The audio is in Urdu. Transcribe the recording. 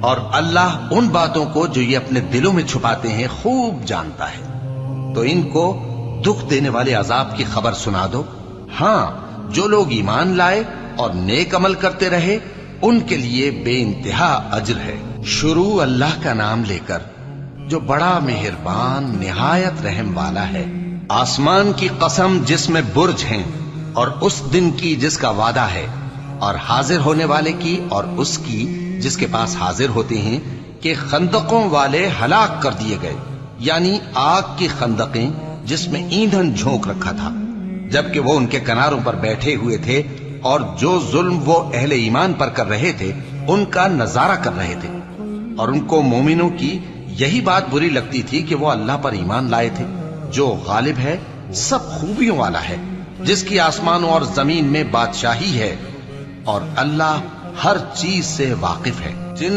اور اللہ ان باتوں کو جو یہ اپنے دلوں میں چھپاتے ہیں خوب جانتا ہے۔ تو ان کو دکھ دینے والے عذاب کی خبر سنا دو۔ ہاں، جو لوگ ایمان لائے اور نیک عمل کرتے رہے ان کے لیے بے انتہا اجر ہے۔ شروع اللہ کا نام لے کر جو بڑا مہربان نہایت رحم والا ہے۔ آسمان کی قسم جس میں برج ہیں، اور اس دن کی جس کا وعدہ ہے، اور حاضر ہونے والے کی اور اس کی جس کے پاس حاضر ہوتے ہیں، کہ خندقوں والے ہلاک کر دیے گئے، یعنی آگ کی خندقیں جس میں ایندھن جھونک رکھا تھا، جبکہ وہ ان کے کناروں پر بیٹھے ہوئے تھے، اور جو ظلم وہ اہل ایمان پر کر رہے تھے ان کا نظارہ کر رہے تھے، اور ان کو مومنوں کی یہی بات بری لگتی تھی کہ وہ اللہ پر ایمان لائے تھے جو غالب ہے، سب خوبیوں والا ہے، جس کی آسمانوں اور زمین میں بادشاہی ہے، اور اللہ ہر چیز سے واقف ہے۔ جن